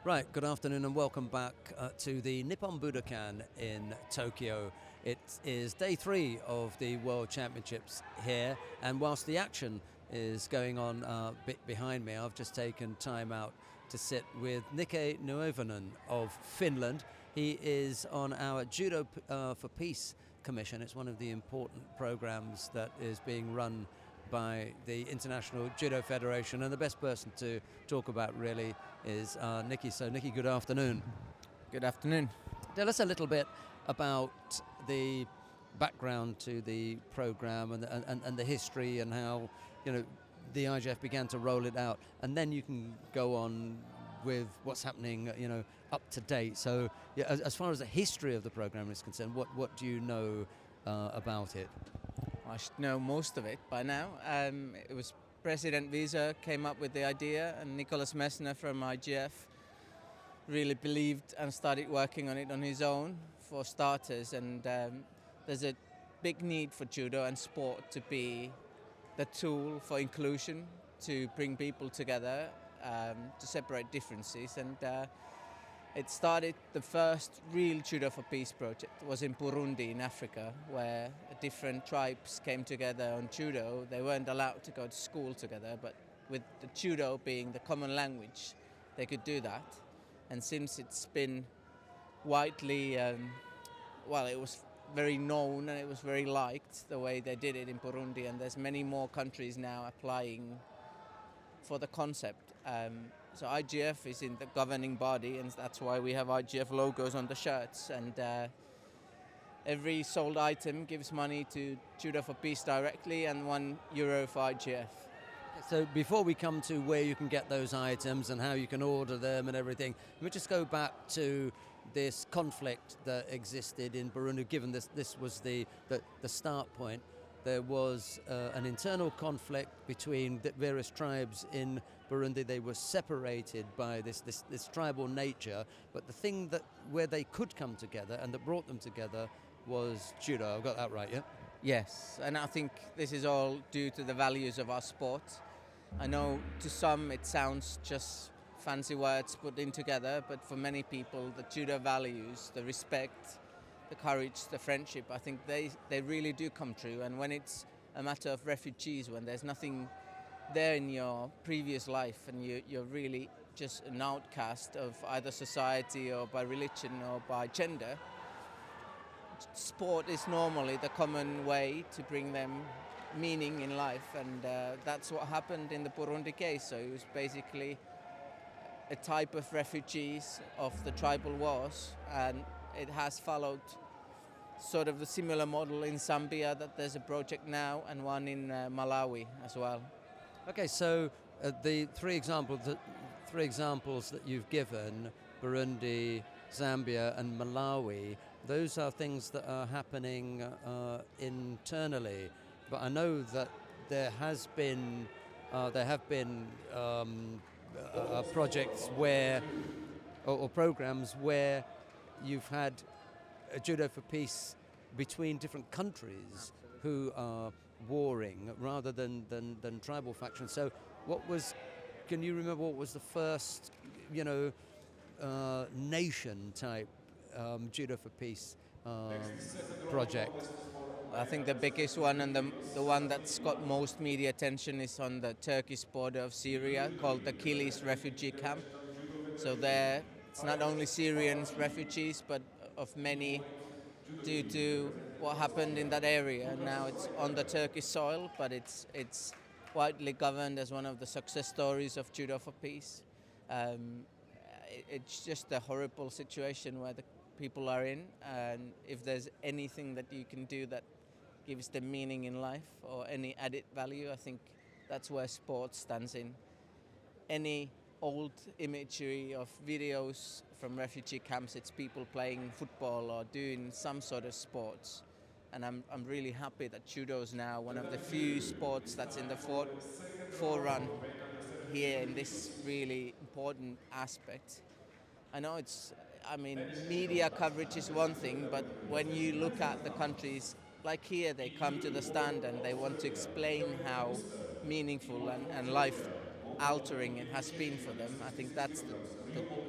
Right, good afternoon and welcome back to the Nippon Budokan in Tokyo. It is day 3 of the World Championships here, and whilst the action is going on a bit behind me, I've just taken time out to sit with Mikka Neuvonen of Finland. He is on our Judo for Peace Commission. It's one of the important programs that is being run by the International Judo Federation, and the best person to talk about really is Nikki. So Nikki, good afternoon. Good afternoon. Tell us a little bit about the background to the program and the history and how the IJF began to roll it out, and then you can go on with what's happening up to date. So as far as the history of the program is concerned, what do you know about it? I should know most of it by now. It was President Visa came up with the idea, and Nicholas Messner from IGF really believed and started working on it on his own for starters. And there's a big need for judo and sport to be the tool for inclusion, to bring people together, to separate differences. And it started, the first real Judo for Peace project was in Burundi in Africa, where different tribes came together on judo. They weren't allowed to go to school together, but with the judo being the common language, they could do that. And since it's been widely, it was very known and it was very liked the way they did it in Burundi, and there's many more countries now applying for the concept. So IGF is in the governing body, and that's why we have IGF logos on the shirts. And every sold item gives money to Judo for Peace directly, and €1 for IGF. So before we come to where you can get those items and how you can order them and everything, let me just go back to this conflict that existed in Burundi. Given this was the start point, there was an internal conflict between the various tribes in Burundi. They were separated by this tribal nature, but the thing where they could come together and that brought them together was judo. I've got that right, yeah? Yes, and I think this is all due to the values of our sport. I know to some it sounds just fancy words put in together, but for many people the judo values, the respect, the courage, the friendship, I think they really do come true. And when it's a matter of refugees, when there's nothing there in your previous life and you're really just an outcast of either society or by religion or by gender, sport is normally the common way to bring them meaning in life. And that's what happened in the Burundi case. So it was basically a type of refugees of the tribal wars, and it has followed sort of the similar model in Zambia, that there's a project now, and one in Malawi as well. Okay, so the three examples that you've given, Burundi, Zambia and Malawi, those are things that are happening internally. But I know that there have been projects where, or programs where you've had a Judo for Peace between different countries who are warring rather than tribal factions. So can you remember what was the first, nation type Judo for Peace project? I think the biggest one and the one that's got most media attention is on the Turkish border of Syria, called the Kilis refugee camp. So there, it's not only Syrian refugees, but of many due to what happened in that area. Now it's on the Turkish soil, but it's widely governed as one of the success stories of Judo for Peace. It's just a horrible situation where the people are in, and if there's anything that you can do that gives them meaning in life or any added value, I think that's where sport stands in. Any old imagery of videos from refugee camps, it's people playing football or doing some sort of sports. And I'm really happy that judo is now one of the few sports that's in the forerun here in this really important aspect. I know media coverage is one thing, but when you look at the countries, like here, they come to the stand and they want to explain how meaningful and life altering it has been for them. I think that's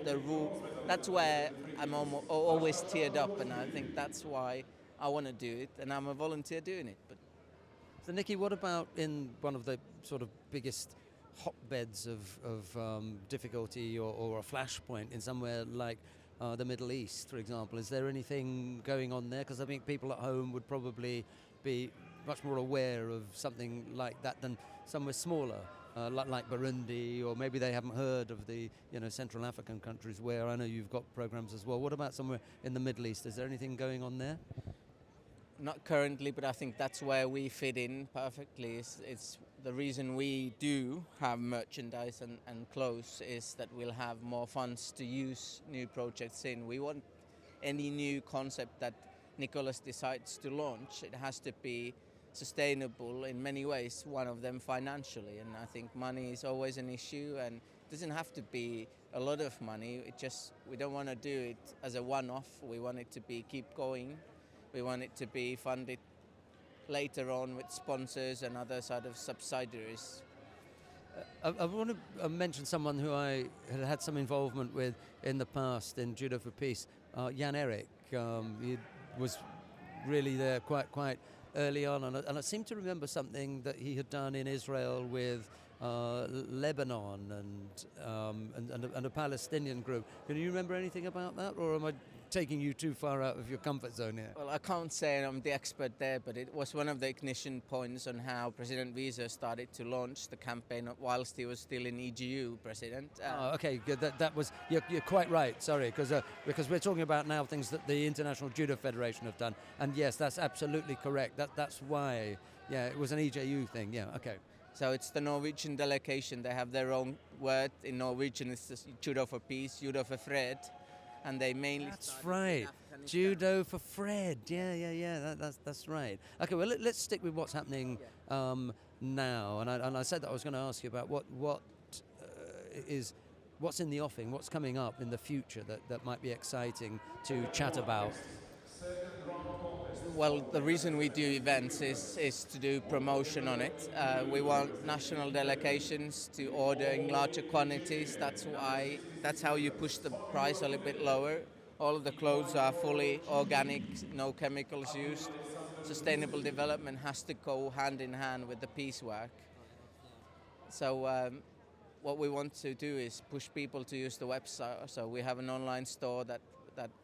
the rule. That's where I'm always teared up, and I think that's why I want to do it, and I'm a volunteer doing it. But So, Nikki, what about in one of the sort of biggest hotbeds of difficulty or a flashpoint in somewhere like the Middle East, for example? Is there anything going on there? Because I think people at home would probably be much more aware of something like that than somewhere smaller, like Burundi, or maybe they haven't heard of the Central African countries where I know you've got programs as well. What about somewhere in the Middle East? Is there anything going on there? not currently, but I think that's where we fit in perfectly. It's the reason we do have merchandise and clothes is that we'll have more funds to use new projects in. We want any new concept that Nicholas decides to launch, it has to be sustainable in many ways, one of them financially, and I think money is always an issue, and it doesn't have to be a lot of money. We don't want to do it as a one-off. We want it to be keep going. We want it to be funded later on with sponsors and other sort of subsidiaries. I want to mention someone who I had some involvement with in the past in Judo for Peace, Jan Erik. He was really there quite early on, and I seem to remember something that he had done in Israel with Lebanon and a Palestinian group. Can you remember anything about that, or am I taking you too far out of your comfort zone here? Well, I can't say I'm the expert there, but it was one of the ignition points on how President Visa started to launch the campaign whilst he was still in EGU president. Okay, good. That was you're quite right. Sorry, because we're talking about now things that the International Judo Federation have done, and yes, that's absolutely correct. That's why. Yeah, it was an EJU thing. Yeah, okay. So it's the Norwegian delegation. They have their own word in Norwegian. It's Judo for Peace, Judo for Fred. And they mainly. That's right. Judo for Fred. Yeah. That's right. Okay, well let's stick with what's happening now. And I said that I was going to ask you about what's in the offing, what's coming up in the future that might be exciting to chat about. Well, the reason we do events is to do promotion on it. We want national delegations to order in larger quantities. That's how you push the price a little bit lower. All of the clothes are fully organic, no chemicals used. Sustainable development has to go hand in hand with the peace work. So what we want to do is push people to use the website. So we have an online store that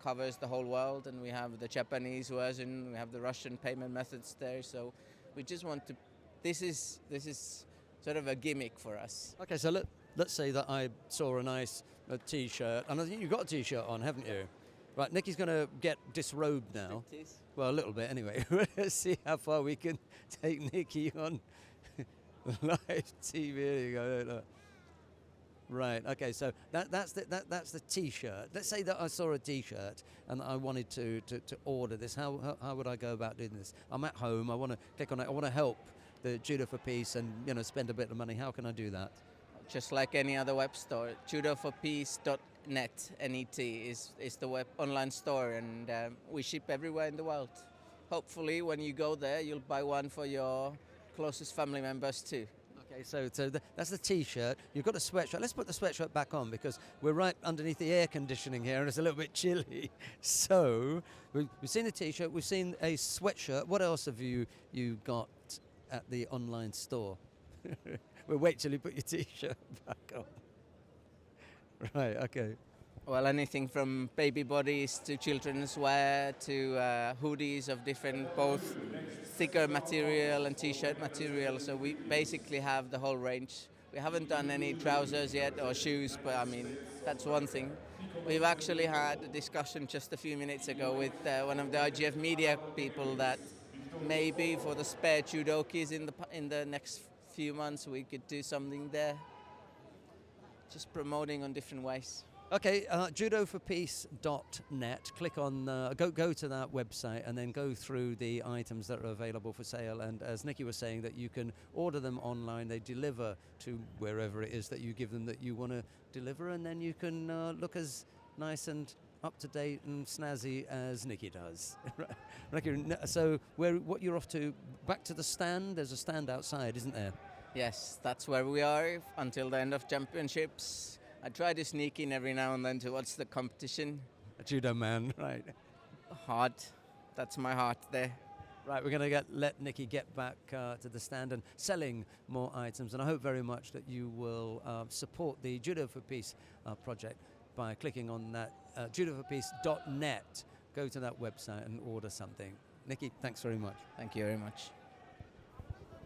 covers the whole world, and we have the Japanese version, we have the Russian payment methods there. So we just want to. This is sort of a gimmick for us. Okay, so let's say that I saw a nice T-shirt, and I think you've got a T-shirt on, haven't you? Right, Nikki's going to get disrobed now. Well, a little bit anyway. Let's see how far we can take Nikki on live TV. There you go. Look. Right. Okay. So that's the T-shirt. Let's say that I saw a T-shirt and I wanted to order this. How would I go about doing this? I'm at home. I want to click on it. I want to help the Judo for Peace and spend a bit of money. How can I do that? Just like any other web store, judoforpeace.net net is the web online store, and we ship everywhere in the world. Hopefully, when you go there, you'll buy one for your closest family members too. Okay, so that's the T-shirt. You've got a sweatshirt. Let's put the sweatshirt back on because we're right underneath the air conditioning here and it's a little bit chilly. So we've seen a T-shirt, we've seen a sweatshirt. What else have you got at the online store? We'll wait till you put your T-shirt back on. Right, okay. Well, anything from baby bodies to children's wear to hoodies of different, both thicker material and T-shirt material. So we basically have the whole range. We haven't done any trousers yet or shoes, but I mean, that's one thing. We've actually had a discussion just a few minutes ago with one of the IGF media people that maybe for the spare judokis in the next few months we could do something there. Just promoting on different ways. Okay, judoforpeace.net. Click on, go to that website and then go through the items that are available for sale. And as Nikki was saying, that you can order them online. They deliver to wherever it is that you give them that you want to deliver, and then you can look as nice and up to date and snazzy as Nikki does. So what you're off to? Back to the stand. There's a stand outside, isn't there? Yes, that's where we are until the end of championships. I try to sneak in every now and then to watch the competition. A judo man, right? Hard. That's my heart there. Right, we're going to let Nikki get back to the stand and selling more items, and I hope very much that you will support the Judo for Peace project by clicking on that judoforpeace.net. Go to that website and order something. Nikki, thanks very much. Thank you very much.